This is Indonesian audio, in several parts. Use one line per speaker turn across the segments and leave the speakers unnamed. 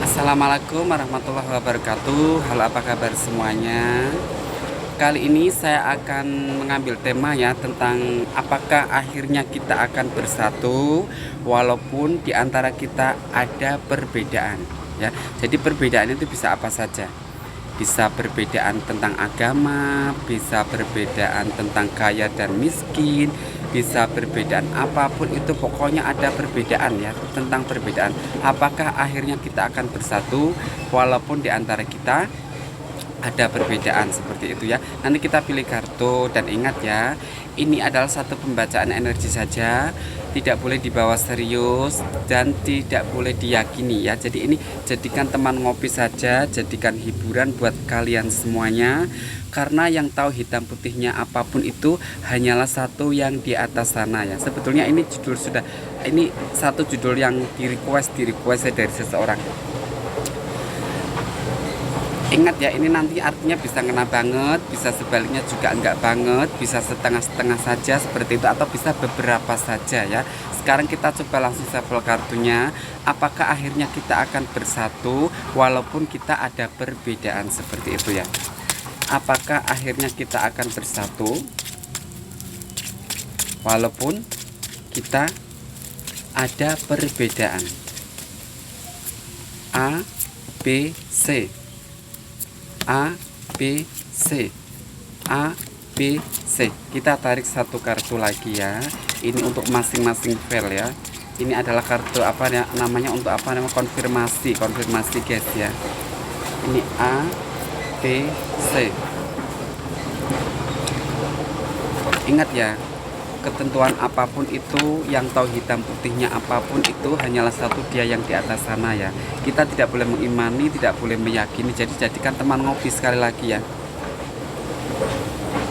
Assalamualaikum warahmatullahi wabarakatuh. Halo, apa kabar semuanya? Kali ini saya akan mengambil tema ya tentang apakah akhirnya kita akan bersatu walaupun di antara kita ada perbedaan ya. Jadi perbedaan itu bisa apa saja. Bisa perbedaan tentang agama, bisa perbedaan tentang kaya dan miskin, bisa perbedaan apapun itu, pokoknya ada perbedaan ya, tentang perbedaan. Apakah akhirnya kita akan bersatu walaupun di antara kita ada perbedaan seperti itu ya. Nanti kita pilih kartu dan ingat ya, ini adalah satu pembacaan energi saja, tidak boleh dibawa serius dan tidak boleh diyakini ya. Jadi ini jadikan teman ngopi saja, jadikan hiburan buat kalian semuanya. Karena yang tahu hitam putihnya apapun itu hanyalah satu yang di atas sana ya. Sebetulnya ini ini satu judul yang di request dari seseorang. Ingat ya, ini nanti artinya bisa ngena banget, bisa sebaliknya juga enggak banget, bisa setengah-setengah saja seperti itu, atau bisa beberapa saja ya. Sekarang kita coba langsung shuffle kartunya. Apakah akhirnya kita akan bersatu walaupun kita ada perbedaan seperti itu ya. Apakah akhirnya kita akan bersatu walaupun kita ada perbedaan. A, B, C. A, B, C. A, B, C. Kita tarik satu kartu lagi ya. Ini untuk masing-masing file ya. Ini adalah kartu apa ya namanya, untuk apa namanya, konfirmasi guys ya. Ini A, B, C. Ingat ya, ketentuan apapun itu, yang tahu hitam putihnya apapun itu hanyalah satu, dia yang di atas sana ya. Kita tidak boleh mengimani, tidak boleh meyakini. Jadi jadikan teman ngopi sekali lagi ya.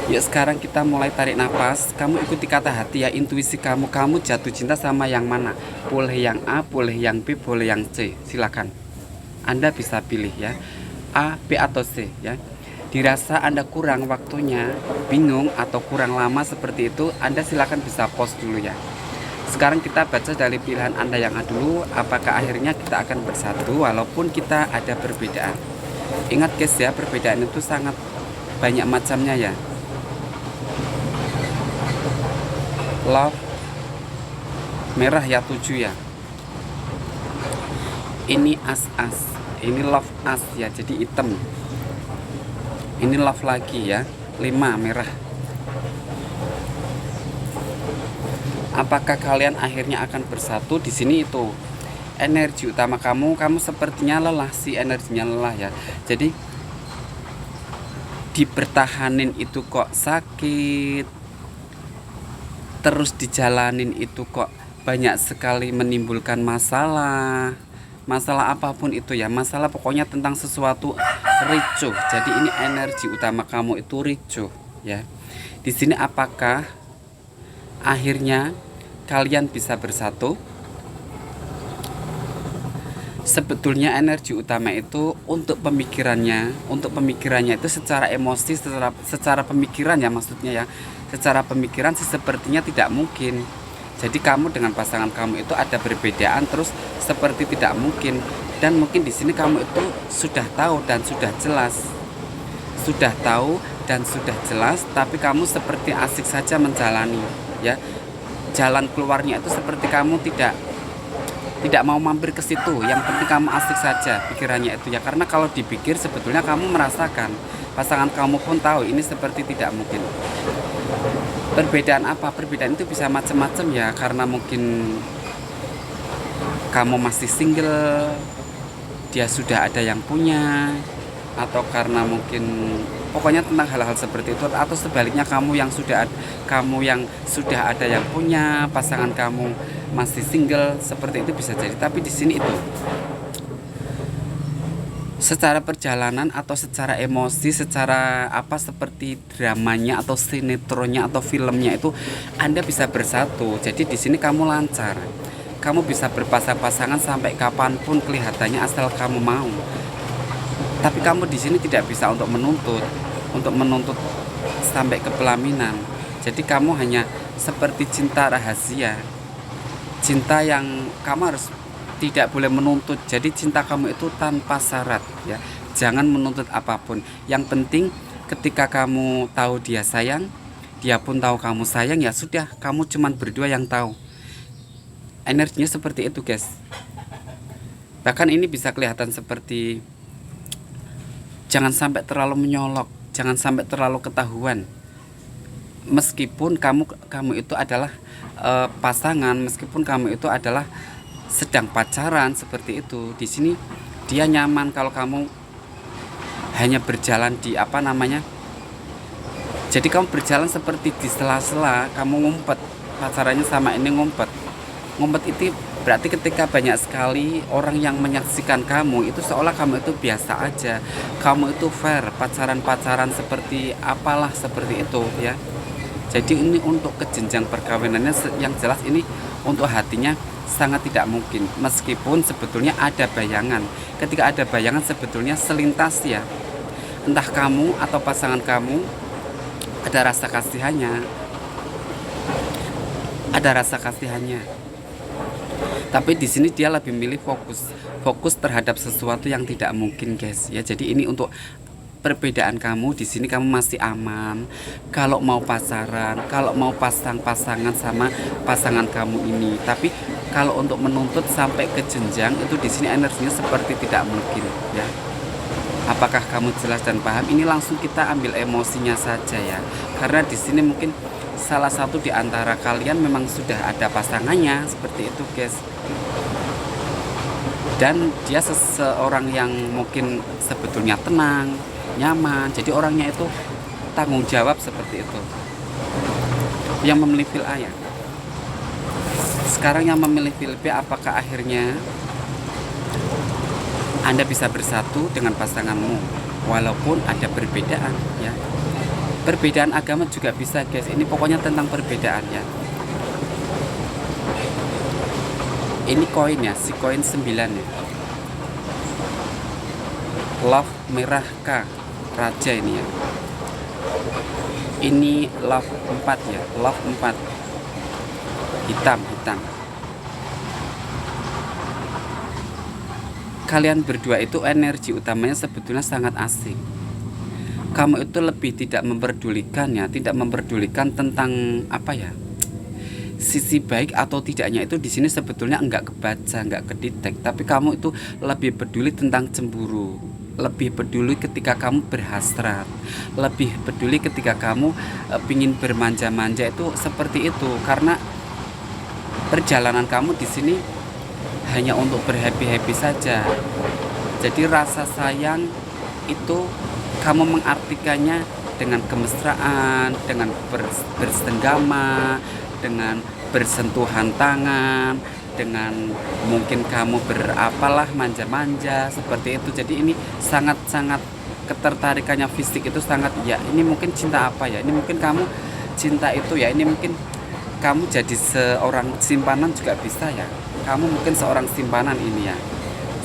Yuk sekarang kita mulai tarik nafas. Kamu ikuti kata hati ya, intuisi kamu. Kamu jatuh cinta sama yang mana? Boleh yang A, boleh yang B, boleh yang C. Silakan. Anda bisa pilih ya, A, B atau C ya. Dirasa Anda kurang waktunya, bingung atau kurang lama seperti itu, Anda silakan bisa pause dulu ya. Sekarang kita baca dari pilihan Anda yang A dulu. Apakah akhirnya kita akan bersatu walaupun kita ada perbedaan. Ingat guys ya, perbedaan itu sangat banyak macamnya ya. Love merah ya, 7 ya. Ini as-as, ini love as ya, jadi hitam. Ini love lagi ya, 5 merah. Apakah kalian akhirnya akan bersatu? Di sini itu energi utama kamu sepertinya lelah sih, energinya lelah ya. Jadi dipertahanin itu kok sakit, terus dijalanin itu kok banyak sekali menimbulkan masalah apapun itu ya, masalah pokoknya tentang sesuatu ricuh. Jadi ini energi utama kamu itu ricuh ya. Di sini apakah akhirnya kalian bisa bersatu? Sebetulnya energi utama itu untuk pemikirannya itu secara emosi, secara pemikiran ya, maksudnya ya, secara pemikiran sih sepertinya tidak mungkin. Jadi kamu dengan pasangan kamu itu ada perbedaan terus seperti tidak mungkin, dan mungkin di sini kamu itu sudah tahu dan sudah jelas, tapi kamu seperti asik saja menjalani ya. Jalan keluarnya itu seperti kamu tidak mau mampir ke situ. Yang penting kamu asik saja pikirannya itu ya, karena kalau dipikir sebetulnya kamu merasakan, pasangan kamu pun tahu ini seperti tidak mungkin. Perbedaan apa? Perbedaan itu bisa macam-macam ya, karena mungkin kamu masih single, dia sudah ada yang punya, atau karena mungkin pokoknya tentang hal-hal seperti itu, atau sebaliknya kamu yang sudah ada yang punya, pasangan kamu masih single, seperti itu bisa jadi. Tapi di sini itu secara perjalanan atau secara emosi, secara apa, seperti dramanya atau sinetronnya atau filmnya itu Anda bisa bersatu. Jadi di sini kamu lancar, kamu bisa berpasang-pasangan sampai kapanpun kelihatannya asal kamu mau. Tapi kamu di sini tidak bisa untuk menuntut sampai ke pelaminan. Jadi kamu hanya seperti cinta rahasia, cinta yang kamu harus tidak boleh menuntut. Jadi cinta kamu itu tanpa syarat ya. Jangan menuntut apapun. Yang penting ketika kamu tahu dia sayang, dia pun tahu kamu sayang, ya sudah, kamu cuman berdua yang tahu. Energinya seperti itu, guys. Bahkan ini bisa kelihatan seperti jangan sampai terlalu menyolok, jangan sampai terlalu ketahuan. Meskipun kamu itu adalah pasangan, meskipun kamu itu adalah sedang pacaran seperti itu. Di sini dia nyaman kalau kamu hanya berjalan di apa namanya. Jadi kamu berjalan seperti di sela-sela, kamu ngumpet. Pacarannya sama ini ngumpet. Ngumpet itu berarti ketika banyak sekali orang yang menyaksikan kamu, itu seolah kamu itu biasa aja. Kamu itu fair, pacaran-pacaran seperti apalah seperti itu ya. Jadi ini untuk ke jenjang perkawinannya yang jelas ini untuk hatinya sangat tidak mungkin. Meskipun sebetulnya ada bayangan. Ketika ada bayangan sebetulnya selintas ya. Entah kamu atau pasangan kamu ada rasa kasihannya. Ada rasa kasihannya. Tapi di sini dia lebih milih fokus terhadap sesuatu yang tidak mungkin, guys. Ya, jadi ini untuk perbedaan kamu. Di sini kamu masih aman. Kalau mau pacaran, kalau mau pasangan sama pasangan kamu ini. Tapi kalau untuk menuntut sampai ke jenjang itu di sini energinya seperti tidak mungkin, ya. Apakah kamu jelas dan paham? Ini langsung kita ambil emosinya saja ya. Karena di sini mungkin salah satu di antara kalian memang sudah ada pasangannya seperti itu, guys. Dan dia seseorang yang mungkin sebetulnya tenang, nyaman. Jadi orangnya itu tanggung jawab seperti itu. Yang memilih fil A ya. Sekarang yang memilih fil B, apakah akhirnya Anda bisa bersatu dengan pasanganmu walaupun ada perbedaan ya. Perbedaan agama juga bisa, guys. Ini pokoknya tentang perbedaan ya. Ini koin ya, si koin 9 ya. Love merah K, raja ini ya. Ini love 4 ya, love 4. Hitam. Kalian berdua itu energi utamanya sebetulnya sangat asik. Kamu itu lebih tidak memperdulikan ya, tidak memperdulikan tentang apa ya, sisi baik atau tidaknya itu di sini sebetulnya enggak kebaca, enggak kedetek. Tapi kamu itu lebih peduli tentang cemburu, lebih peduli ketika kamu berhasrat, lebih peduli ketika kamu pingin bermanja-manja, itu seperti itu. Karena perjalanan kamu di sini hanya untuk berhappy-happy saja. Jadi rasa sayang itu kamu mengartikannya dengan kemesraan, dengan bersenggama, dengan bersentuhan tangan, dengan mungkin kamu berapalah manja-manja seperti itu. Jadi ini sangat-sangat ketertarikannya fisik itu sangat ya. Ini mungkin cinta apa ya? Ini mungkin kamu cinta itu ya. Ini mungkin kamu jadi seorang simpanan juga bisa ya. Kamu mungkin seorang simpanan ini ya.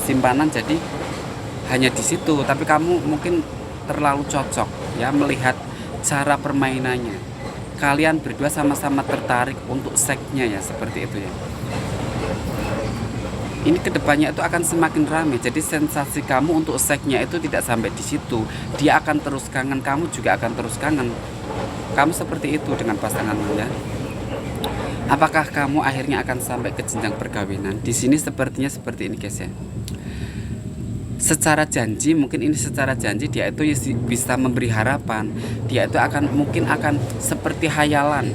Simpanan, jadi hanya di situ, tapi kamu mungkin terlalu cocok ya melihat cara permainannya. Kalian berdua sama-sama tertarik untuk seksnya ya, seperti itu ya. Ini kedepannya itu akan semakin ramai. Jadi sensasi kamu untuk seksnya itu tidak sampai di situ. Dia akan terus kangen, kamu juga akan terus kangen. Kamu seperti itu dengan pasanganmu ya. Apakah kamu akhirnya akan sampai ke jenjang perkawinan? Di sini sepertinya seperti ini, guys ya. Secara janji, mungkin ini secara janji dia itu bisa memberi harapan. Dia itu mungkin akan seperti hayalan.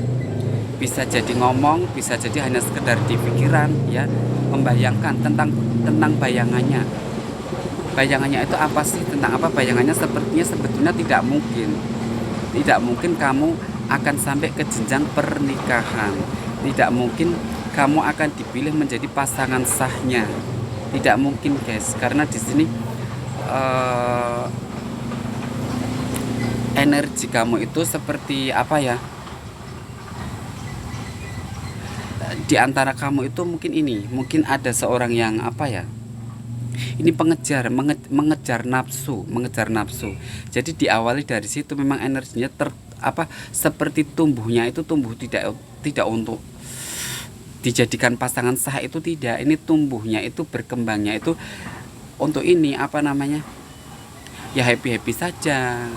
Bisa jadi ngomong, bisa jadi hanya sekedar di pikiran ya, membayangkan tentang bayangannya. Bayangannya itu apa sih? Tentang apa bayangannya? Sepertinya sebetulnya tidak mungkin. Tidak mungkin kamu akan sampai ke jenjang pernikahan. Tidak mungkin kamu akan dipilih menjadi pasangan sahnya. Tidak mungkin, guys, karena di sini energi kamu itu seperti apa ya? Di antara kamu itu mungkin ada seorang yang apa ya? Ini mengejar nafsu. Jadi diawali dari situ memang energinya seperti tumbuh tidak untuk dijadikan pasangan sah itu tidak. Ini tumbuhnya itu, berkembangnya itu untuk ini apa namanya, ya happy-happy saja.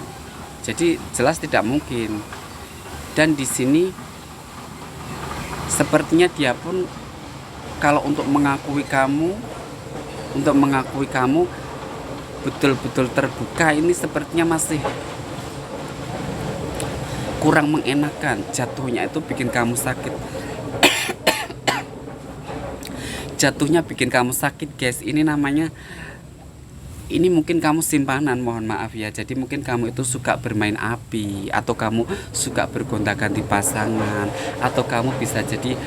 Jadi jelas tidak mungkin. Dan di sini sepertinya dia pun kalau untuk mengakui kamu betul-betul terbuka, ini sepertinya masih kurang mengenakan. Jatuhnya itu bikin kamu sakit. Jatuhnya bikin kamu sakit, guys. Ini namanya, ini mungkin kamu simpanan, mohon maaf ya. Jadi mungkin kamu itu suka bermain api, atau kamu suka bergonta-ganti pasangan, atau kamu bisa jadi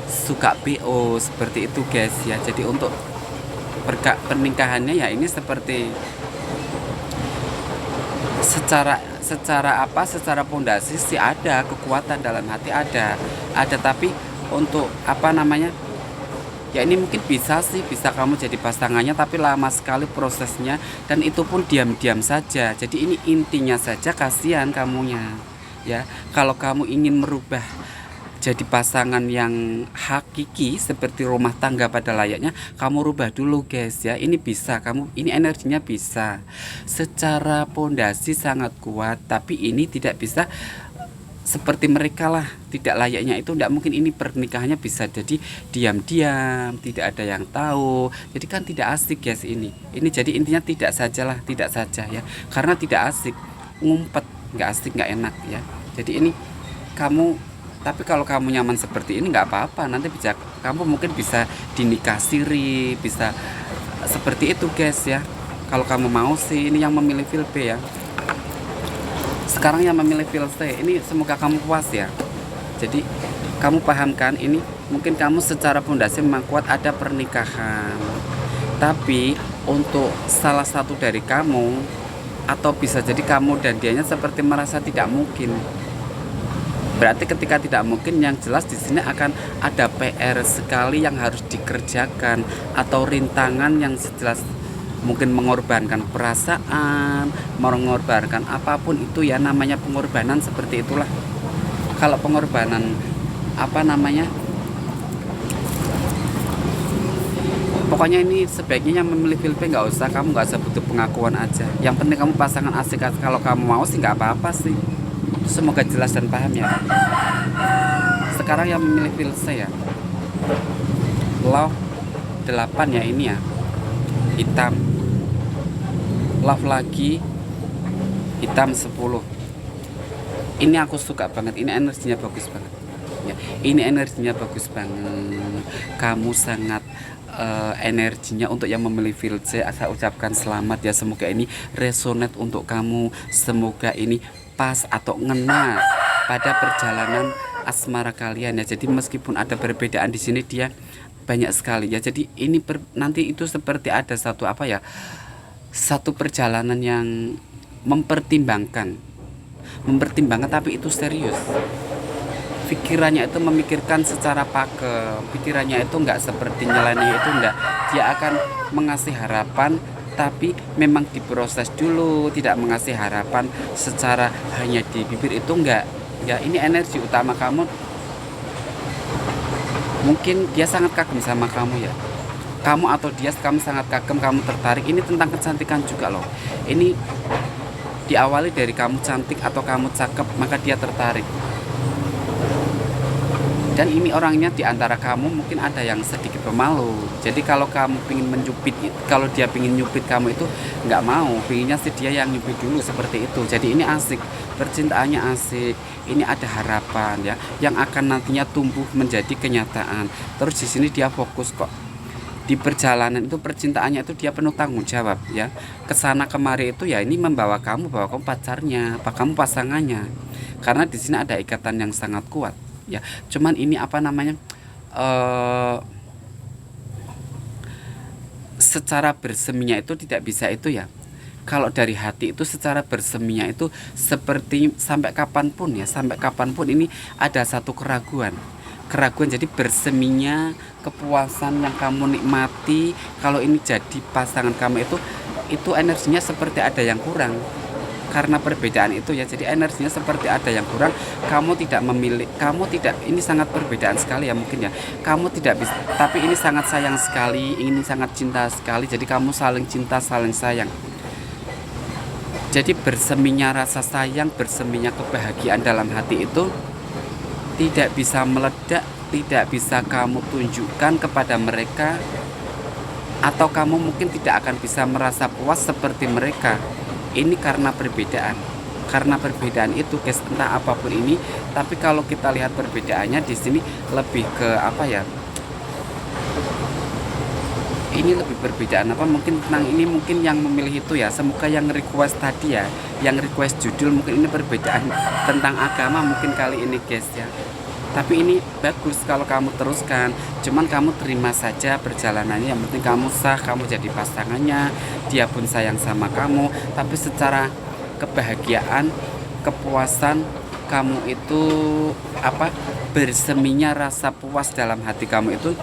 suka BO seperti itu, guys ya. Jadi untuk pernikahannya ya ini seperti secara pondasi sih ada, kekuatan dalam hati ada, tapi untuk apa namanya, ya ini mungkin bisa kamu jadi pasangannya, tapi lama sekali prosesnya, dan itu pun diam-diam saja. Jadi ini intinya saja, kasihan kamunya ya. Kalau kamu ingin merubah jadi pasangan yang hakiki seperti rumah tangga pada layaknya, kamu rubah dulu, guys ya. Ini bisa, kamu ini energinya bisa, secara pondasi sangat kuat, tapi ini tidak bisa seperti mereka lah, tidak layaknya itu, tidak mungkin. Ini pernikahannya bisa jadi diam-diam, tidak ada yang tahu, jadi kan tidak asik, guys. Ini jadi intinya tidak saja ya, karena tidak asik, ngumpet, nggak asik, nggak enak ya. Jadi ini kamu, tapi kalau kamu nyaman seperti ini nggak apa-apa, nanti kamu mungkin bisa dinikah siri, bisa seperti itu, guys ya. Kalau kamu mau sih, ini yang memilih fil B ya. Sekarang yang memilih fil C, ini semoga kamu puas ya. Jadi kamu pahamkan, ini mungkin kamu secara pondasi memang kuat, ada pernikahan, tapi untuk salah satu dari kamu, atau bisa jadi kamu dan dianya seperti merasa tidak mungkin. Berarti ketika tidak mungkin, yang jelas di sini akan ada PR sekali yang harus dikerjakan, atau rintangan yang jelas mungkin mengorbankan perasaan, mengorbankan apapun itu ya, namanya pengorbanan seperti itulah. Kalau pengorbanan apa namanya, pokoknya ini sebaiknya yang memilih film nggak usah, kamu nggak usah butuh pengakuan aja. Yang penting kamu pasangan asik, kalau kamu mau sih nggak apa-apa sih. Semoga jelas dan paham ya. Sekarang yang memilih fil C ya, love 8 ya, ini ya hitam, love lagi hitam 10. Ini aku suka banget, ini energinya bagus banget ya. Ini energinya bagus banget, kamu sangat energinya untuk yang memilih fil C. Saya ucapkan selamat ya, semoga ini resonate untuk kamu, semoga ini pas atau ngena pada perjalanan asmara kalian ya. Jadi meskipun ada perbedaan di sini, dia banyak sekali ya. Jadi ini nanti itu seperti ada satu perjalanan yang mempertimbangkan, tapi itu serius. Pikirannya itu memikirkan secara pakem, pikirannya itu enggak seperti nyeleneh, itu enggak. Dia akan mengasih harapan, tapi memang diproses dulu, tidak mengasih harapan secara hanya di bibir, itu enggak ya. Ini energi utama kamu, mungkin dia sangat kagum sama kamu ya, kamu atau dia, kamu sangat kagum, kamu tertarik. Ini tentang kecantikan juga loh. Ini diawali dari kamu cantik atau kamu cakep, maka dia tertarik. Dan ini orangnya diantara kamu mungkin ada yang sedikit pemalu. Jadi kalau kamu pingin menyupit, kalau dia pingin nyupit kamu itu nggak mau, pinginnya sih dia yang nyupit dulu seperti itu. Jadi ini asik, percintaannya asik. Ini ada harapan ya, yang akan nantinya tumbuh menjadi kenyataan. Terus di sini dia fokus kok. Di perjalanan itu, percintaannya itu dia penuh tanggung jawab ya. Kesana kemari itu ya, ini membawa kamu, pacarnya, kamu pasangannya. Karena di sini ada ikatan yang sangat kuat. Ya, cuman ini apa namanya, secara berseminya itu tidak bisa itu ya. Kalau dari hati itu secara berseminya itu seperti sampai kapanpun ini ada satu keraguan. Jadi berseminya, kepuasan yang kamu nikmati kalau ini jadi pasangan kamu itu energinya seperti ada yang kurang. karena perbedaan itu ya, jadi energinya seperti ada yang kurang. Kamu tidak memilih, kamu tidak, ini sangat perbedaan sekali ya mungkin ya, kamu tidak bisa, tapi ini sangat sayang sekali, ini sangat cinta sekali, jadi kamu saling cinta saling sayang. Jadi berseminya rasa sayang, berseminya kebahagiaan dalam hati itu tidak bisa meledak, tidak bisa kamu tunjukkan kepada mereka, atau kamu mungkin tidak akan bisa merasa puas seperti mereka. Ini karena perbedaan. Karena perbedaan itu, guys, entah apapun ini, tapi kalau kita lihat perbedaannya di sini lebih ke apa ya? Ini lebih perbedaan apa? Mungkin tentang ini, mungkin yang memilih itu ya. Semoga yang request tadi ya, yang request judul, mungkin ini perbedaan tentang agama mungkin kali ini, guys ya. Tapi ini bagus kalau kamu teruskan, cuman kamu terima saja perjalanannya, yang penting kamu sah, kamu jadi pasangannya, dia pun sayang sama kamu, tapi secara kebahagiaan, kepuasan kamu itu apa, berseminya rasa puas dalam hati kamu itu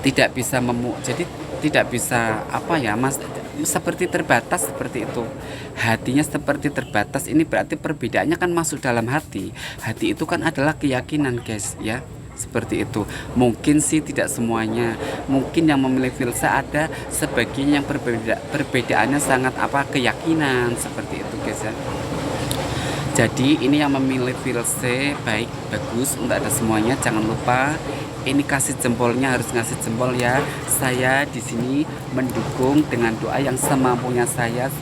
tidak bisa jadi tidak bisa apa ya mas, seperti terbatas seperti itu, hatinya seperti terbatas. Ini berarti perbedaannya kan masuk dalam hati. Hati itu kan adalah keyakinan, guys ya, seperti itu. Mungkin sih tidak semuanya, mungkin yang memilih filsa ada sebagian yang perbedaannya sangat apa, keyakinan, seperti itu, guys ya. Jadi ini yang memilih filse baik, bagus, untuk ada semuanya. Jangan lupa ini kasih jempolnya, harus ngasih jempol ya. Saya di sini mendukung dengan doa yang semampunya saya.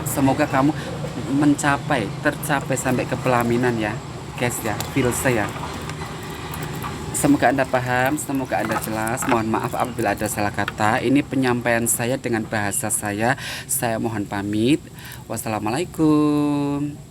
Semoga kamu tercapai sampai ke pelaminan ya, guys ya, filse ya. Semoga Anda paham, semoga Anda jelas. Mohon maaf apabila ada salah kata. Ini penyampaian saya dengan bahasa saya. Saya mohon pamit. Wassalamualaikum.